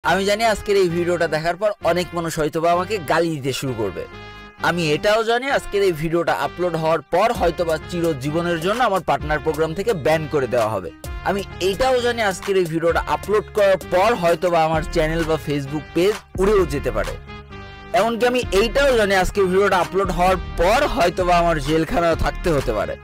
আমি জানি আজকের এই ভিডিওটা দেখার পর অনেক মানুষ হয়তোবা আমাকে গালি দিতে শুরু করবে। আমি এটাও জানি আজকের এই ভিডিওটা আপলোড হওয়ার পর হয়তোবা চিরজীবনের জন্য আমার পার্টনার প্রোগ্রাম থেকে ব্যান করে দেওয়া হবে। আমি এটাও জানি আজকের এই ভিডিওটা আপলোড করার পর হয়তোবা আমার চ্যানেল বা ফেসবুক পেজ উড়েও যেতে পারে। এমনকি আমি এইটাও জানি আজকের ভিডিওটা আপলোড হওয়ার পর হয়তোবা আমার জেলখানায় থাকতে হতে পারে।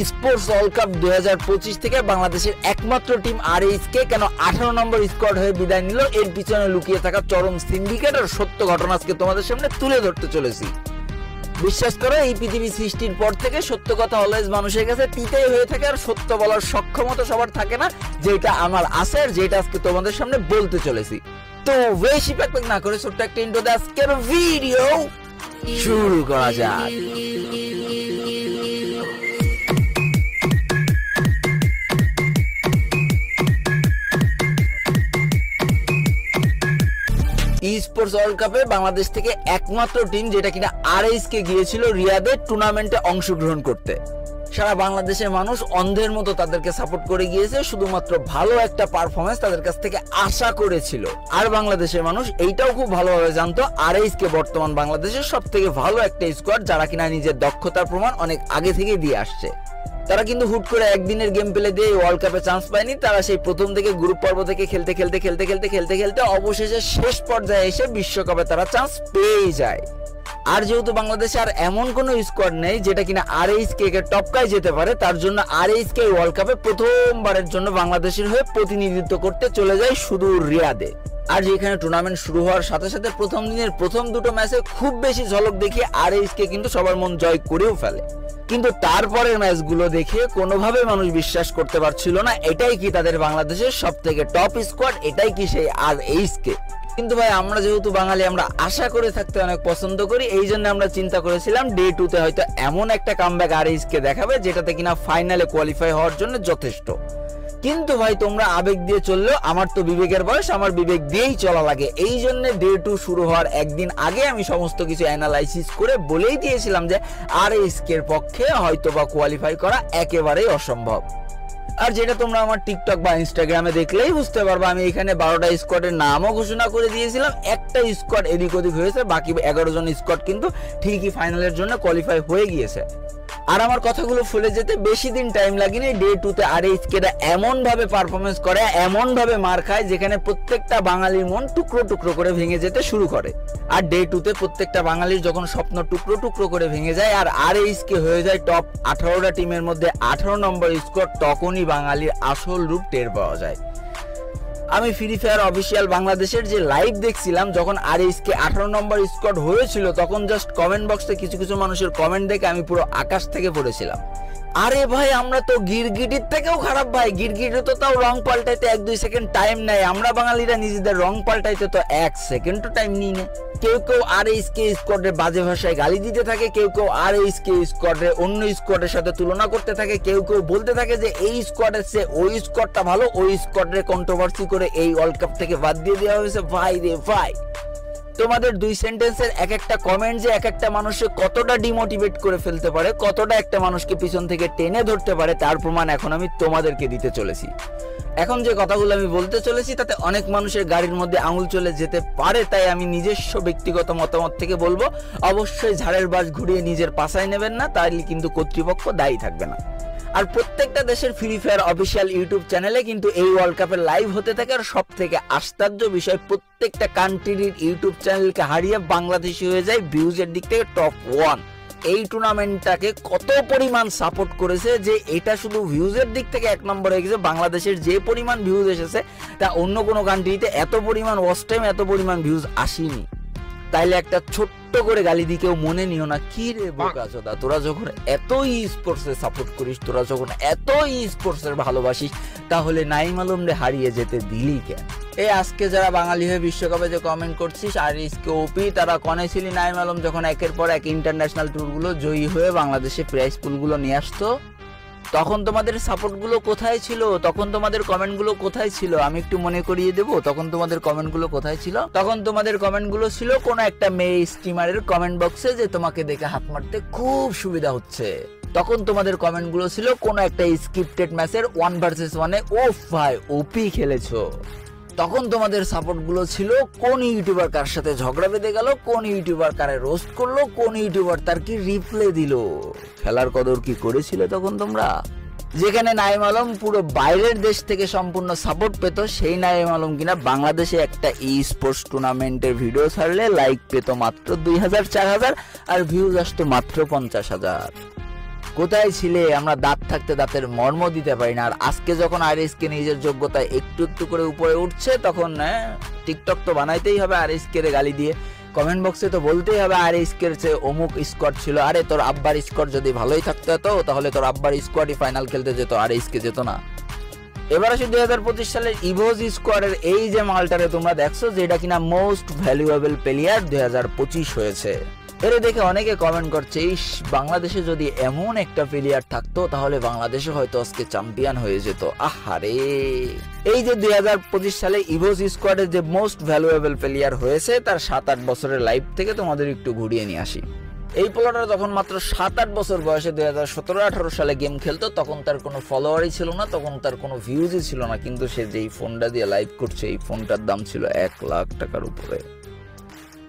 স্পোর্টস ওয়ার্ল্ড কাপ 2025 থেকে বাংলাদেশের একমাত্র টিম RHK কেন 18 নম্বর স্কোয়াড হয়ে বিদায় নিল, এর পিছনে লুকিয়ে থাকা চরম সিন্ডিকেট আর সত্য ঘটনা আজকে তোমাদের সামনে তুলে ধরতে চলেছি। বিশ্বাস করো, এই পৃথিবী সৃষ্টির পর থেকে সত্য কথা অলওয়েজ মানুষের কাছে তিতাই হয়ে থাকে, আর সত্য বলার সক্ষমতা সবার থাকে না, যেটা আমার আছে আর যেটা আজকে তোমাদের সামনে বলতে চলেছি। তো বেশি প্যাক না করে ছোট্ট একটা ইন্ট্রো দিয়ে আজকের ভিডিও শুরু করা যাক। স্পোর্টস ওয়ার্ল্ড কাপে বাংলাদেশ থেকে একমাত্র টিম যেটা কিনা RHK গিয়েছিল রিয়াদে টুর্নামেন্টে অংশগ্রহণ করতে। সারা বাংলাদেশের মানুষ অন্ধের মতো তাদেরকে সাপোর্ট করে গিয়েছে, শুধুমাত্র ভালো একটা পারফরমেন্স তাদের কাছ থেকে আশা করেছিল। আর বাংলাদেশের মানুষ এইটাও খুব ভালোভাবে জানতো RHK বর্তমান বাংলাদেশের সব থেকে ভালো একটা স্কোয়াড, যারা কিনা নিজের দক্ষতার প্রমাণ অনেক আগে থেকে দিয়ে আসছে। তারা কিন্তু হুট করে একদিনের গেম প্লে দিয়ে ওয়ার্ল্ড কাপে চান্স পায়নি। তারা সেই প্রথম থেকে গ্রুপ পর্ব থেকে খেলতে অবশেষে শেষ পর্যায়ে এসে বিশ্বকাপে তারা চান্স পেয়ে যায়। আর যেহেতু বাংলাদেশে আর এমন কোনো স্কোয়াড নেই যেটা কিনা RHK কে টপকায় যেতে পারে, তার জন্য RHK ওয়ার্ল্ড কাপে প্রথমবারের জন্য বাংলাদেশের হয়ে প্রতিনিধিত্ব করতে চলে যায় শুধু রিয়াদে। আর যেখানে টুর্নামেন্ট শুরু হওয়ার সাথে সাথে প্রথম দিনের প্রথম দুটো ম্যাচে খুব বেশি ঝলক দেখিয়ে RHK কিন্তু সবার মন জয় করেও ফেলে। কিন্তু তারপরের ম্যাচগুলো দেখে কোনোভাবে মানুষ বিশ্বাস করতে পারছিল না এটাই কি তাদের বাংলাদেশের সব থেকে টপ স্কোয়াড, এটাই কি সেই RHK। কিন্তু ভাই, আমরা যেহেতু বাঙালি, আমরা আশা করে থাকতে অনেক পছন্দ করি, এই জন্য আমরা চিন্তা করেছিলাম ডে 2তে হয়তো এমন একটা কামব্যাক RHK দেখাবে যেটাতে কিনা ফাইনালে কোয়ালিফাই হওয়ার জন্য যথেষ্ট। কিন্তু ভাই, তোমরা আবেগ দিয়ে চললেও আমার তো বিবেকের বয়স, আমার বিবেক দিয়েই চলা লাগে। এই জন্য ডে 2 শুরু হওয়ার একদিন আগে আমি সমস্ত কিছু অ্যানালাইসিস করে বলেই দিয়েছিলাম যে RHK এর পক্ষে হয়তো বা কোয়ালিফাই করা একেবারেই অসম্ভব। আর যেটা তোমরা আমার টিকটক বা ইনস্টাগ্রামে দেখলেই বুঝতে পারবা, আমি এখানে 12টা স্কোয়াডের নামও ঘোষণা করে দিয়েছিলাম। একটা স্কোয়াড এদিক ওদিক হয়েছে, বাকি 11 জন স্কোয়াড কিন্তু ঠিকই ফাইনালের জন্য কোয়ালিফাই হয়ে গিয়েছে। আর আমার কথাগুলো ফুলে যেতে বেশি দিন টাইম লাগেনি। ডে 2তে RHKটা এমন ভাবে পারফরমেন্স করে, এমন ভাবে মার খায়, যেখানে প্রত্যেকটা বাঙালির মন টুকরো টুকরো করে ভেঙে যেতে শুরু করে। আর ডে 2তে প্রত্যেকটা বাঙালির যখন স্বপ্ন টুকরো টুকরো করে ভেঙে যায় আর RHK হয়ে যায় টপ 18টা টিমের মধ্যে 18 নম্বর স্কোর, তখনই বাঙালির আসল রূপ টের পাওয়া যায়। আমি ফ্রি ফায়ার অফিসিয়াল বাংলাদেশের যে লাইভ দেখছিলাম, যখন RHK 18 নম্বর স্কোয়াড হয়েছিল, তখন জাস্ট কমেন্ট বক্সে কিছু কিছু মানুষের কমেন্ট দেখে আমি পুরো আকাশ থেকে পড়েছিলাম। আরে ভাই, আমরা তো গিরগিটির থেকেও খারাপ ভাই। গিরগিটি তো তাও রং পাল্টাইতে 1-2 সেকেন্ড টাইম নেয়, আমরা বাঙালিরা নিজেদের রং পাল্টাইতে তো 1 সেকেন্ডও টাইম নিই না। কেউ কেউ RHK স্কোয়াডের বাজে ভাষায় গালি দিতে থাকে, কেউ কেউ RHK স্কোয়াডের অন্য স্কোয়াডের সাথে তুলনা করতে থাকে, কেউ কেউ বলতে থাকে যে এই স্কোয়াডের চেয়ে ওই স্কোয়াডটা ভালো, ওই স্কোয়াডের কন্ট্রোভার্সি করে এই ওয়ার্ল্ড কাপ থেকে বাদ দিয়ে দেওয়া হয়েছে। ভাই রে ভাই, তোমাদের 2 সেন্টেন্সের এক একটা কমেন্ট যে এক একটা মানুষকে কতটা ডিমোটিভেট করে ফেলতে পারে, কতটা একটা মানুষকে পিছন থেকে টেনে ধরতে পারে, তার প্রমাণ এখন আমি তোমাদেরকে দিতে চলেছি। এখন যে কথাগুলো আমি বলতে চলেছি তাতে অনেক মানুষের গাড়ির মধ্যে আঙুল চলে যেতে পারে, তাই আমি নিজস্ব ব্যক্তিগত মতামত থেকে বলবো, অবশ্যই ঝাড়ের বাস ঘুরিয়ে নিজের পাশায় নেবেন না, তাহলে কিন্তু কর্তৃপক্ষ দায়ী থাকবে না। আর প্রত্যেকটা দেশের ফ্রি ফায়ার অফিসিয়াল ইউটিউব চ্যানেলে কিন্তু এই ওয়ার্ল্ড কাপের লাইভ হতে থাকে। আর সব থেকে আশ্চর্য বিষয়, প্রত্যেকটা কান্ট্রির ইউটিউব চ্যানেলকে হারিয়ে বাংলাদেশি হয়ে যায় ভিউজের দিক থেকে টপ 1। এই টুর্নামেন্টটাকে কত পরিমাণ সাপোর্ট করেছে যে এটা শুধু ভিউজের দিক থেকে 1 নম্বর হয়ে গেছে। বাংলাদেশের যে পরিমাণ ভিউজ এসেছে তা অন্য কোনো কান্ট্রিতে এত পরিমাণ ওয়াচ টাইম, এত পরিমাণ ভিউজ আসেনি। তাইলে একটা ছোট্ট করে গালি দিয়ে কেউ মনে নিও না, কি রে বোকাচোদা, তোরা যখন এত স্পোর্টস এর সাপোর্ট করিস, তোরা যখন এত স্পোর্টস এর ভালোবাসিস, তাহলে নাইম আলম রে হারিয়ে যেতে দিলি কেন? এই আজকে যারা বাঙালি হয়ে বিশ্বকাপে যে কমেন্ট করছিস RHK OP, তারা কনে ছিলি নাইম আলম যখন একের পর এক ইন্টারন্যাশনাল ট্যুরগুলো জয়ী হয়ে বাংলাদেশে প্রাইজ পুলগুলো নিয়ে আসতো? তখন তোমাদের সাপোর্টগুলো কোথায় ছিল? তখন তোমাদের কমেন্টগুলো কোথায় ছিল? আমি একটু মনে করিয়ে দেবো, তখন তোমাদের কমেন্টগুলো কোথায় ছিল? তখন তোমাদের কমেন্টগুলো ছিল কোনো একটা মেয়ে স্ট্রিমারের কমেন্ট বক্সে যে তোমাকে দেখে হাত মারতে খুব সুবিধা হচ্ছে। তখন তোমাদের কমেন্টগুলো ছিল কোনো একটা স্ক্রিপ্টেড ম্যাচের 1 ভার্সেস 1-এ, ওফ ভাই ওপি খেলেছো। তখন তোমাদের সাপোর্ট গুলো ছিল কোন ইউটিউবার কার সাথে ঝগড়া বেঁধে গেল, কোন ইউটিউবার কারে রোস্ট করলো, কোন ইউটিউবার তার কি রিপ্লে দিল। খেলার কদর কি করেছিল তখন তোমরা? যেখানে নাইম আলম পুরো বাইরের দেশ থেকে সম্পূর্ণ সাপোর্ট পেত, সেই নাইম আলম কিনা বাংলাদেশে একটা ই স্পোর্টস টুর্নামেন্টের ভিডিও ছাড়লে লাইক পেত মাত্র 2000-4000 আর ভিউজ আসতো মাত্র 50,000। কোথায় ছিলে? আমরা দাঁত থাকতে দাঁতের মর্ম দিতে পারি না। আর আজকে যখন আরএসকে নিজের যোগ্যতায় একটু একটু করে উপরে উঠছে, তখন টিকটক তো বানাইতেই হবে আরএসকে রে গালি দিয়ে, কমেন্ট বক্সে তো বলতেই হবে আরএসকে চেয়ে অমুক স্কোয়াড ছিল। আরে তোর আব্বার স্কোয়াড যদি ভালোই থাকতো তো তাহলে তোর আব্বার স্কোয়াডই ফাইনাল খেলতে যেত, আরএসকে যেত না। এবার আসে 2025 সালের ইভোজ স্কোয়াডের এই যে মালটারে তোমরা দেখছো, যেটা কিনা মোস্ট ভ্যালুয়েবল প্লেয়ার 2025 হয়েছে। এরে দেখে অনেকে কমেন্ট করছে, ইস বাংলাদেশে যদি এমন একটা প্লেয়ার থাকতো তাহলে বাংলাদেশে হয়তো আজকে চ্যাম্পিয়ন হয়ে যেত। আহারে, এই যে 2025 সালে ইভোজ স্কোয়াডের যে মোস্ট ভ্যালুয়েবল প্লেয়ার হয়েছে, তার 7-8 বছরের লাইফ থেকে তোমাদের একটু ঘুরিয়ে নিয়ে আসি। এই পোলাটা যখন মাত্র 7-8 বছর বয়সে 2017-18 সালে গেম খেলতো, তখন তার কোনো ফলোয়ারই ছিল না, তখন তার কোনো ভিউজই ছিল না, কিন্তু সে যেই ফোনটা দিয়ে লাইভ করছে এই ফোনটার দাম ছিল 1 লাখ টাকার উপরে।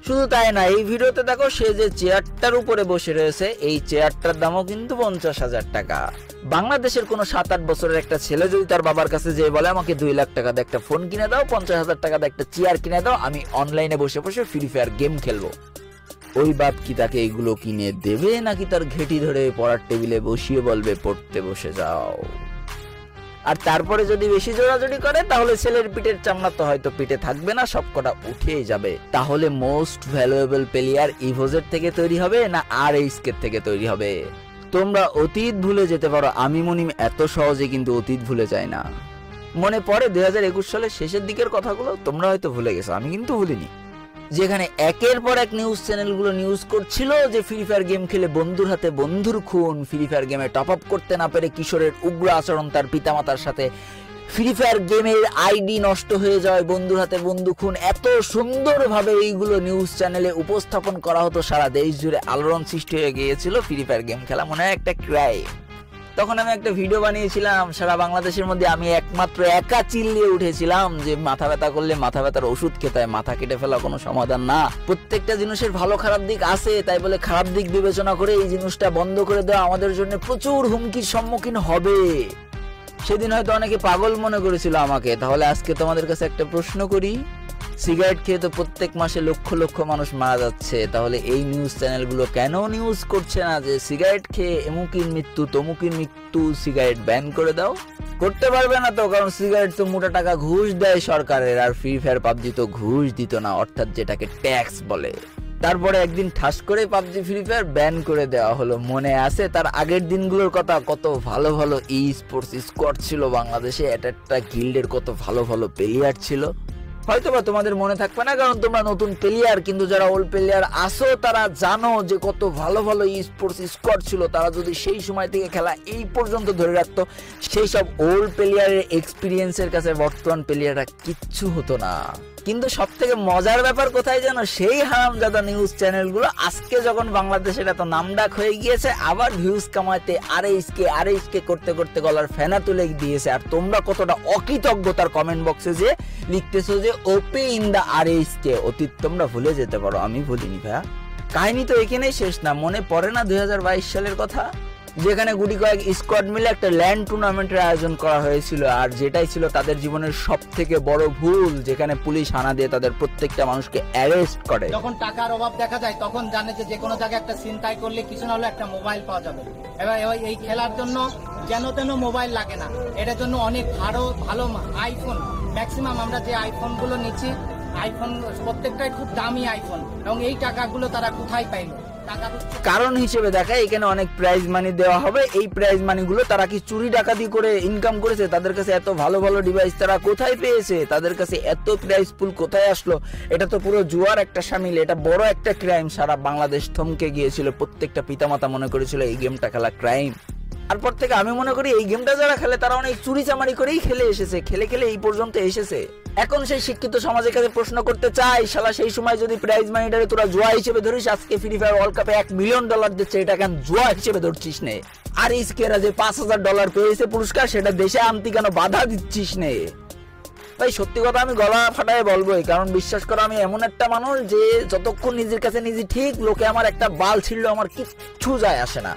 শুধু তাই না, এই ভিডিওতে দেখো সে যে চেয়ারটার উপরে বসে রয়েছে, এই চেয়ারটার দামও কিন্তু 50,000 টাকা। বাংলাদেশের কোনো 7-8 বছরের একটা ছেলে যদি তার বাবার কাছে যেয়ে বলে আমাকে 2 লাখ টাকা দিয়ে একটা ফোন কিনে দাও, 50,000 টাকা দিয়ে একটা চেয়ার কিনে দাও, আমি অনলাইনে বসে বসে ফ্রি ফায়ার গেম খেলবো, ওই বাপ কি তাকে এগুলো কিনে দেবে, নাকি তার ঘেঁটি ধরে পড়ার টেবিলে বসিয়ে বলবে পড়তে বসে যাও? আর তারপরে যদি বেশি জোরাজোরি করে তাহলে ছেলের পিঠের চামড়া তো হয়তো পিঠে থাকবে না, সবকটা উঠেই যাবে। তাহলে মোস্ট ভ্যালুয়েবল প্লেয়ার ইভোজের থেকে তৈরি হবে না আরএসকে থেকে তৈরি হবে? তোমরা অতীত ভুলে যেতে পারো, আমি মনিম এত সহজে কিন্তু অতীত ভুলে যায় না। মনে পড়ে 2021 সালের শেষের দিকের কথাগুলো? তোমরা হয়তো ভুলে গেছো, আমি কিন্তু ভুলিনি। যেখানে একের পর এক নিউজ চ্যানেলগুলো নিউজ করছিল যে ফ্রি ফায়ার গেম খেলে বন্ধুর হাতে বন্ধুর খুন, ফ্রি ফায়ার গেমে টপ আপ করতে না পেরে কিশোরের উগ্র আচরণ তার পিতামাতার সাথে, ফ্রি ফায়ার গেমের আইডি নষ্ট হয়ে যায়, বন্ধুর হাতে বন্ধু খুন। এত সুন্দরভাবে এইগুলো নিউজ চ্যানেলে উপস্থাপন করা হতো, সারা দেশ জুড়ে আলোড়ন সৃষ্টি হয়ে গিয়েছিল ফ্রি ফায়ার গেম খেলা মনে হয় একটা ক্রাইম। তখন আমি একটা ভিডিও বানিয়েছিলাম, সারা বাংলাদেশের মধ্যে আমি একমাত্র একা চিল্লিয়ে উঠেছিলাম যে মাথা ব্যথা করলে মাথা ব্যথার ওষুধ খেতে হয়, মাথা কেটে ফেলা কোনো সমাধান না। প্রত্যেকটা জিনিসের ভালো খারাপ দিক আছে, তাই বলে খারাপ দিক বিবেচনা করে এই জিনিসটা বন্ধ করে দেওয়া আমাদের জন্য প্রচুর হুমকির সম্মুখীন হবে। সেদিন হয়তো অনেকে পাগল মনে করেছিল আমাকে। তাহলে আজকে তোমাদের কাছে একটা প্রশ্ন করি, সিগারেট খেয়ে তো প্রত্যেক মাসে লক্ষ লক্ষ মানুষ মারা যাচ্ছে, তাহলে এই নিউজ চ্যানেলগুলো কেন নিউজ করছে না যে সিগারেট খেয়ে এমুকির মৃত্যু তমুকির মৃত্যু, সিগারেট ব্যান করে দাও? করতে পারবে না তো, কারণ সিগারেট তো মোটা টাকা ঘুষ দেয় সরকারের, আর ফ্রি ফায়ার পাবজি তো ঘুষ দিত না, অর্থাৎ যেটাকে ট্যাক্স বলে। তারপরে একদিন ঠাস করে পাবজি ফ্রি ফায়ার ব্যান করে দেওয়া হলো। মনে আছে তার আগের দিনগুলোর কথা? কত ভালো ভালো ই স্পোর্টস স্কোয়াড ছিল বাংলাদেশে, একটা গিল্ডের কত ভালো ভালো প্লেয়ার ছিল। হয়তোবা তোমাদের মনে থাকবে না, কারণ তোমরা নতুন প্লেয়ার, কিন্তু যারা ওল্ড প্লেয়ার আসো তারা জানো যে কত ভালো ভালো ই স্পোর্টস স্কোয়াড ছিল। তারা যদি সেই সময় থেকে খেলা এই পর্যন্ত ধরে রাখতো, সেই সব ওল্ড প্লেয়ারের এক্সপিরিয়েন্সের কাছে বর্তমান প্লেয়াররা কিচ্ছু হতো না। কিন্তু সব থেকে মজার ব্যাপার কোথায় জানো? সেই হারামজাদা নিউজ চ্যানেলগুলো আজকে যখন বাংলাদেশের এত নামডাক হয়ে গিয়েছে, আবার ভিউজ কামাইতে আরএসকে করতে করতে গলার ফেনা তুলে দিয়েছে। আর তোমরা কতটা অকৃতজ্ঞতার কমেন্ট বক্সে যে লিখতেছো যে ওপি ইন দা আরএসকে। অতীত তোমরা ভুলে যেতে পারো, আমি ভুলিনি ভাইয়া। কাহিনী তো এখানেই শেষ না। মনে পড়ে না 2022 সালের কথা, যেখানে গুটি কয়েক স্কোয়াড মিলে একটা ল্যান্ড টুর্নামেন্টের আয়োজন করা হয়েছিল, আর যেটাই ছিল তাদের জীবনের সব থেকে বড় ভুল, যেখানে পুলিশ হানা দিয়ে তাদের প্রত্যেকটা মানুষকে অ্যারেস্ট করে। যখন টাকার অভাব দেখা যায় তখন জানে যে কোনো জায়গায় একটা ছিনতাই করলে কিছু না হলে একটা মোবাইল পাওয়া যাবে। এবার এই খেলার জন্য যেন তেন মোবাইল লাগে না, এটার জন্য অনেক ভালো আইফোন, ম্যাক্সিমাম আমরা যে আইফোনগুলো নিচ্ছি, আইফোন প্রত্যেকটাই খুব দামি আইফোন, এবং এই টাকাগুলো তারা কোথায় পাইলো? কারণ হিসেবে দেখায় এখানে অনেক প্রাইজ মানি দেওয়া হবে। এই প্রাইজ মানিগুলো তারা কি চুরি ডাকাতি করে ইনকাম করেছে? তাদের কাছে এত ভালো ভালো ডিভাইস তারা কোথায় পেয়েছে? তাদের কাছে এত প্রাইজ পুল কোথায় আসলো? এটা তো পুরো জুয়ার একটা শামিল, এটা বড় একটা ক্রাইম। সারা বাংলাদেশ থমকে গিয়েছিল, প্রত্যেকটা পিতামাতা মনে করেছিল এই গেমটা খেলা ক্রাইম। তারপর থেকে আমি মনে করি এই গেমটা যারা খেলে তারা অনেক চুরি চামারি করেই খেলে এসেছে, খেলে খেলে এই পর্যন্ত এসেছে। এখন সেই শিক্ষিত সমাজের কাছে প্রশ্ন করতে চাই, শালা সেই সময় যদি প্রাইজ মানিটারে তোরা জুয়া হিসেবে ধরিস, আজকে ফ্রি ফায়ার ওয়ার্ল্ড কাপে $1 মিলিয়ন দিচ্ছে, এটা কেন জুয়া হিসেবে ধরছিস নে? আর ইসকেরা যে $5,000 পেয়েছে পুরস্কার, সেটা দেশে আনতি কেন বাধা দিচ্ছিস নে? ভাই সত্যি কথা আমি গলা ফাটায় বলবোই, কারণ বিশ্বাস করো আমি এমন একটা মানুষ যে যতক্ষণ নিজের কাছে নিজে ঠিক, লোকে আমার একটা বাল ছিড়লো আমার কিচ্ছু যায় আসে না।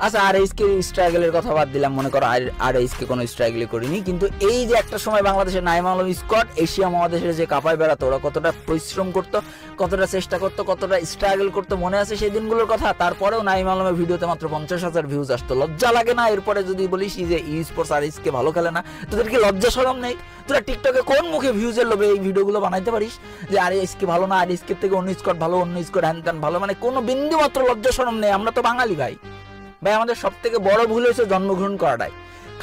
আচ্ছা আরএসকে স্ট্রাগলের কথা বাদ দিলাম, মনে করো আরএসকে কোনো স্ট্রাগলই করিনি, কিন্তু এই যে একটা সময় বাংলাদেশের নাইম আলম স্কট এশিয়া মহাদেশের যে কাপায় বেড়াতো, ওরা কতটা পরিশ্রম করতো, কতটা চেষ্টা করতো, কতটা স্ট্রাগল করতো, মনে আছে সেই দিনগুলোর কথা। তারপরেও নাইম আলমের ভিডিওতে মাত্র 50,000 ভিউজ আসতো, লজ্জা লাগে না? এরপরে যদি বলিস যে ই স্পোর্টস আরএসকে ভালো খেলে না, তোদের কি লজ্জা শরম নেই? তোরা টিকটকে কোন মুখে ভিউজের লোভে এই ভিডিওগুলো বানাইতে পারিস যে আরএসকে ভালো না, আরএসকে থেকে অন্য স্কট ভালো, অন্য স্কট হ্যান ত্যান ভালো, মানে কোনো বিন্দু মাত্র লজ্জা শরম নেই। আমরা তো বাঙালি ভাই। ভাই আমাদের সব থেকে বড় ভুল হয়েছে জন্মগ্রহণ করাটাই।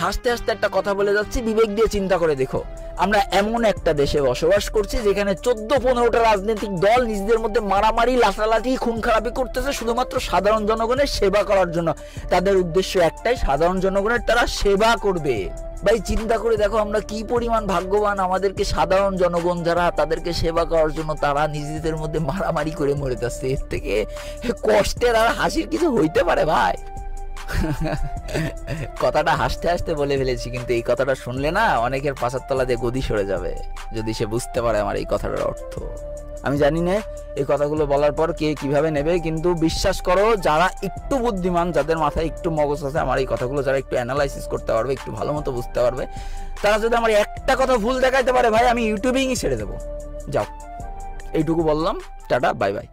হাসতে হাসতে একটা কথা বলে যাচ্ছি, বিবেক দিয়ে চিন্তা করে দেখো, আমরা এমন একটা দেশে বসবাস করছি যেখানে 14-15টা রাজনৈতিক দল নিজেদের মধ্যে মারামারি, লাঠালাঠি, খুন খারাপি করতেছে শুধুমাত্র সাধারণ জনগণের সেবা করার জন্য। তাদের উদ্দেশ্য একটাই, সাধারণ জনগণের তারা সেবা করবে। ভাই চিন্তা করে দেখো আমরা কি পরিমাণ ভাগ্যবান, আমাদেরকে সাধারণ জনগণ যারা তাদেরকে সেবা করার জন্য তারা নিজেদের মধ্যে মারামারি করে মরে যাচ্ছে। এর থেকে কষ্টের আর হাসির কিছু হইতে পারে ভাই? কথাটা হাসতে হাসতে বলে ফেলেছি, কিন্তু এই কথাটা শুনলে না অনেকের পাছার তলা দিয়ে গদি সরে যাবে যদি সে বুঝতে পারে আমার এই কথাটার অর্থ। আমি জানি না এই কথাগুলো বলার পর কে কিভাবে নেবে, কিন্তু বিশ্বাস করো যারা একটু বুদ্ধিমান, যাদের মাথায় একটু মগজ আছে, আমার এই কথাগুলো যারা একটু অ্যানালাইসিস করতে পারবে, একটু ভালো মতো বুঝতে পারবে, তারা যদি আমার একটা কথা ভুল দেখাইতে পারে ভাই আমি ইউটিউবিংই ছেড়ে দেবো। যাও, এইটুকু বললাম, টাটা, বাই বাই।